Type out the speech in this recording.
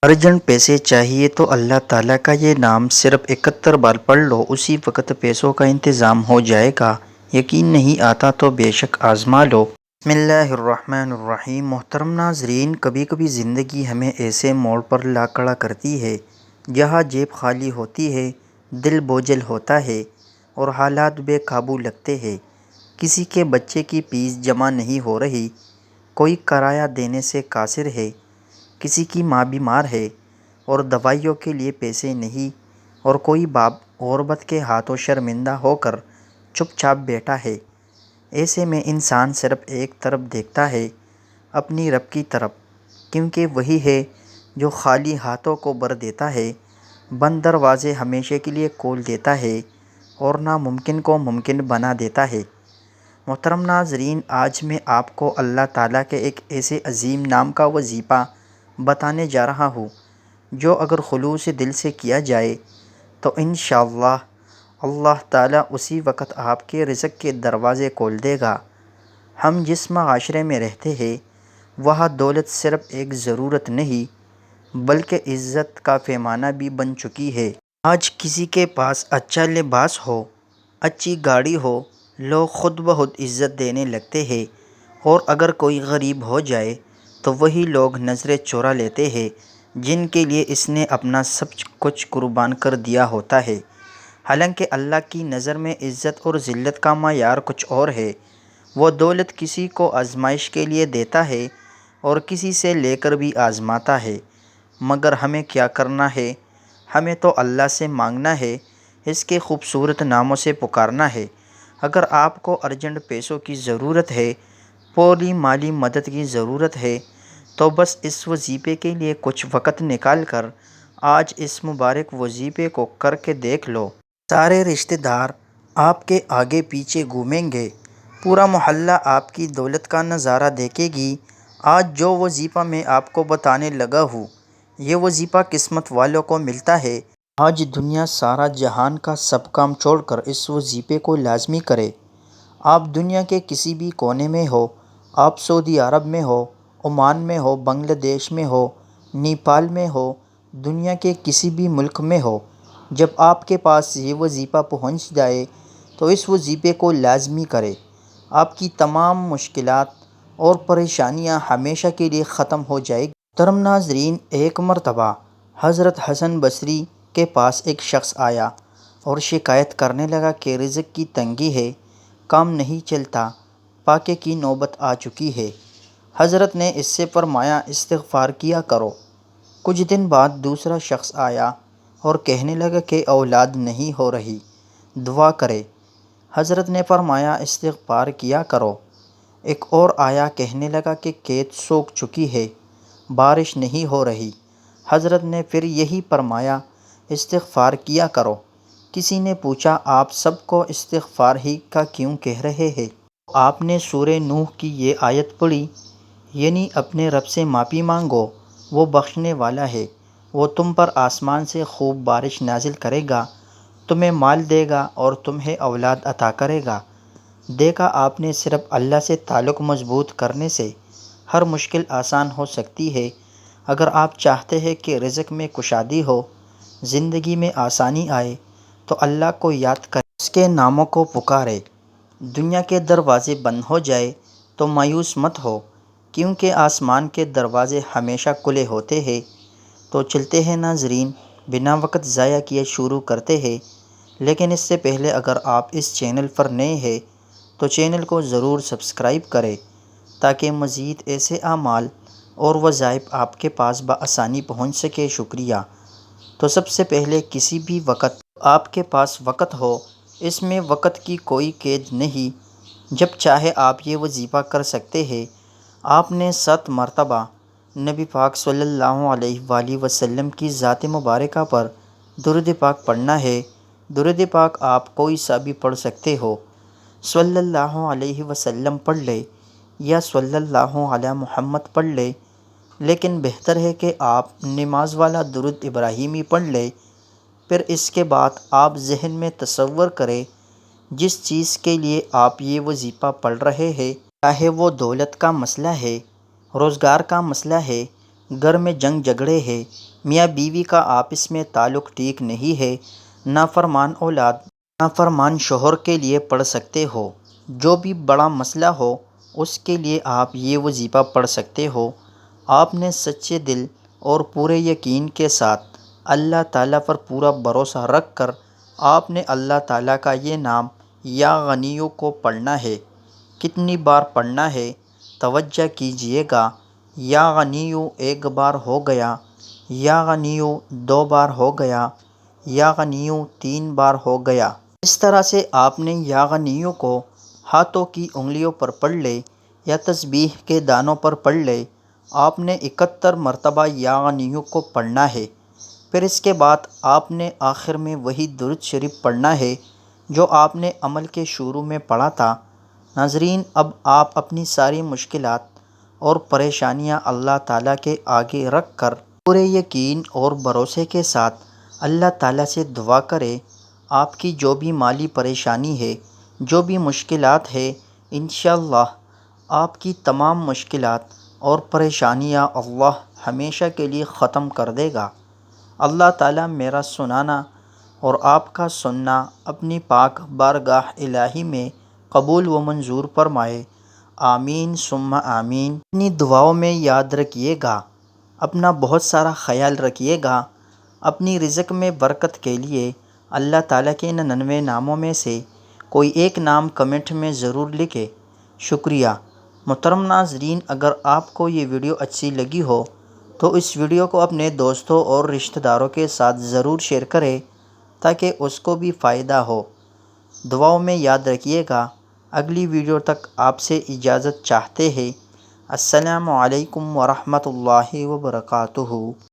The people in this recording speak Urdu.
ارجنٹ پیسے چاہیے تو اللہ تعالیٰ کا یہ نام صرف 71 بار پڑھ لو، اسی وقت پیسوں کا انتظام ہو جائے گا۔ یقین نہیں آتا تو بے شک آزما لو۔ بسم اللہ الرحمن الرحیم۔ محترم ناظرین، کبھی کبھی زندگی ہمیں ایسے موڑ پر لا کھڑا کرتی ہے جہاں جیب خالی ہوتی ہے، دل بوجھل ہوتا ہے اور حالات بے قابو لگتے ہیں۔ کسی کے بچے کی فیس جمع نہیں ہو رہی، کوئی کرایہ دینے سے قاصر ہے، کسی کی ماں بیمار ہے اور دوائیوں کے لیے پیسے نہیں، اور کوئی باپ غربت کے ہاتھوں شرمندہ ہو کر چپ چاپ بیٹھا ہے۔ ایسے میں انسان صرف ایک طرف دیکھتا ہے، اپنی رب کی طرف، کیونکہ وہی ہے جو خالی ہاتھوں کو بھر دیتا ہے، بند دروازے ہمیشہ کے لیے کھول دیتا ہے اور ناممکن کو ممکن بنا دیتا ہے۔ محترم ناظرین، آج میں آپ کو اللہ تعالیٰ کے ایک ایسے عظیم نام کا وظیفہ بتانے جا رہا ہوں جو اگر خلوص دل سے کیا جائے تو انشاءاللہ اللہ تعالیٰ اسی وقت آپ کے رزق کے دروازے کھول دے گا۔ ہم جس معاشرے میں رہتے ہیں وہاں دولت صرف ایک ضرورت نہیں بلکہ عزت کا پیمانہ بھی بن چکی ہے۔ آج کسی کے پاس اچھا لباس ہو، اچھی گاڑی ہو، لوگ خود بخود عزت دینے لگتے ہیں، اور اگر کوئی غریب ہو جائے تو وہی لوگ نظریں چرا لیتے ہیں جن کے لیے اس نے اپنا سب کچھ قربان کر دیا ہوتا ہے۔ حالانکہ اللہ کی نظر میں عزت اور ذلت کا معیار کچھ اور ہے۔ وہ دولت کسی کو آزمائش کے لیے دیتا ہے اور کسی سے لے کر بھی آزماتا ہے، مگر ہمیں کیا کرنا ہے؟ ہمیں تو اللہ سے مانگنا ہے، اس کے خوبصورت ناموں سے پکارنا ہے۔ اگر آپ کو ارجنٹ پیسوں کی ضرورت ہے، فوری مالی مدد کی ضرورت ہے، تو بس اس وظیفے کے لیے کچھ وقت نکال کر آج اس مبارک وظیفے کو کر کے دیکھ لو۔ سارے رشتہ دار آپ کے آگے پیچھے گھومیں گے، پورا محلہ آپ کی دولت کا نظارہ دیکھے گی۔ آج جو وظیفہ میں آپ کو بتانے لگا ہوں، یہ وظیفہ قسمت والوں کو ملتا ہے۔ آج دنیا سارا جہان کا سب کام چھوڑ کر اس وظیفے کو لازمی کرے۔ آپ دنیا کے کسی بھی کونے میں ہو، آپ سعودی عرب میں ہو، عمان میں ہو، بنگلہ دیش میں ہو، نیپال میں ہو، دنیا کے کسی بھی ملک میں ہو، جب آپ کے پاس یہ وظیفہ پہنچ جائے تو اس وظیفے کو لازمی کرے۔ آپ کی تمام مشکلات اور پریشانیاں ہمیشہ کے لیے ختم ہو جائے گی۔ محترم ناظرین، ایک مرتبہ حضرت حسن بصری کے پاس ایک شخص آیا اور شکایت کرنے لگا کہ رزق کی تنگی ہے، کام نہیں چلتا، فاقے کی نوبت آ چکی ہے۔ حضرت نے اس سے فرمایا، استغفار کیا کرو۔ کچھ دن بعد دوسرا شخص آیا اور کہنے لگا کہ اولاد نہیں ہو رہی، دعا کرے۔ حضرت نے فرمایا، استغفار کیا کرو۔ ایک اور آیا، کہنے لگا کہ کھیت سوکھ چکی ہے، بارش نہیں ہو رہی۔ حضرت نے پھر یہی فرمایا، استغفار کیا کرو۔ کسی نے پوچھا، آپ سب کو استغفار ہی کا کیوں کہہ رہے ہیں؟ آپ نے سورہ نوح کی یہ آیت پڑھی، یعنی اپنے رب سے معافی مانگو، وہ بخشنے والا ہے، وہ تم پر آسمان سے خوب بارش نازل کرے گا، تمہیں مال دے گا اور تمہیں اولاد عطا کرے گا۔ دیکھا آپ نے، صرف اللہ سے تعلق مضبوط کرنے سے ہر مشکل آسان ہو سکتی ہے۔ اگر آپ چاہتے ہیں کہ رزق میں کشادگی ہو، زندگی میں آسانی آئے، تو اللہ کو یاد کریں، اس کے ناموں کو پکاریں۔ دنیا کے دروازے بند ہو جائے تو مایوس مت ہو، کیونکہ آسمان کے دروازے ہمیشہ کھلے ہوتے ہیں۔ تو چلتے ہیں ناظرین، بنا وقت ضائع کیے شروع کرتے ہیں، لیکن اس سے پہلے اگر آپ اس چینل پر نئے ہیں تو چینل کو ضرور سبسکرائب کریں تاکہ مزید ایسے اعمال اور وظائف آپ کے پاس بآسانی پہنچ سکے۔ شکریہ۔ تو سب سے پہلے، کسی بھی وقت آپ کے پاس وقت ہو، اس میں وقت کی کوئی قید نہیں، جب چاہے آپ یہ وظیفہ کر سکتے ہیں۔ آپ نے 7 مرتبہ نبی پاک صلی اللہ علیہ وآلہ وسلم کی ذات مبارکہ پر درود پاک پڑھنا ہے۔ درود پاک آپ کوئی سا بھی پڑھ سکتے ہو، صلی اللہ علیہ وسلم پڑھ لے یا صلی اللہ علی محمد پڑھ لے، لیکن بہتر ہے کہ آپ نماز والا درود ابراہیمی پڑھ لیں۔ پھر اس کے بعد آپ ذہن میں تصور کریں جس چیز کے لیے آپ یہ وظیفہ پڑھ رہے ہیں، چاہے وہ دولت کا مسئلہ ہے، روزگار کا مسئلہ ہے، گھر میں جنگ جھگڑے ہے، میاں بیوی کا آپس میں تعلق ٹھیک نہیں ہے، نافرمان اولاد نافرمان شوہر کے لیے پڑھ سکتے ہو۔ جو بھی بڑا مسئلہ ہو اس کے لیے آپ یہ وظیفہ پڑھ سکتے ہو۔ آپ نے سچے دل اور پورے یقین کے ساتھ اللہ تعالیٰ پر پورا بھروسہ رکھ کر آپ نے اللہ تعالیٰ کا یہ نام یا غنیو کو پڑھنا ہے۔ کتنی بار پڑھنا ہے توجہ کیجئے گا۔ یا غنیو ایک بار ہو گیا، یا غنیو دو بار ہو گیا، یا غنیو تین بار ہو گیا۔ اس طرح سے آپ نے یا غنیو کو ہاتھوں کی انگلیوں پر پڑھ لے یا تسبیح کے دانوں پر پڑھ لے۔ آپ نے 71 مرتبہ یا غنیو کو پڑھنا ہے۔ پھر اس کے بعد آپ نے آخر میں وہی درود شریف پڑھنا ہے جو آپ نے عمل کے شروع میں پڑھا تھا۔ ناظرین، اب آپ اپنی ساری مشکلات اور پریشانیاں اللہ تعالیٰ کے آگے رکھ کر پورے یقین اور بھروسے کے ساتھ اللہ تعالیٰ سے دعا کریں۔ آپ کی جو بھی مالی پریشانی ہے، جو بھی مشکلات ہے، انشاءاللہ آپ کی تمام مشکلات اور پریشانیاں اللہ ہمیشہ کے لیے ختم کر دے گا۔ اللہ تعالیٰ میرا سنانا اور آپ کا سننا اپنی پاک بارگاہ الہی میں قبول و منظور فرمائے۔ آمین ثم آمین۔ اپنی دعاؤں میں یاد رکھیے گا، اپنا بہت سارا خیال رکھیے گا۔ اپنی رزق میں برکت کے لیے اللہ تعالیٰ کے 99 ناموں میں سے کوئی ایک نام کمنٹ میں ضرور لکھے۔ شکریہ۔ محترم ناظرین، اگر آپ کو یہ ویڈیو اچھی لگی ہو تو اس ویڈیو کو اپنے دوستوں اور رشتہ داروں کے ساتھ ضرور شیئر کریں تاکہ اس کو بھی فائدہ ہو۔ دعاؤں میں یاد رکھیے گا۔ اگلی ویڈیو تک آپ سے اجازت چاہتے ہیں۔ السلام علیکم ورحمۃ اللہ وبرکاتہ۔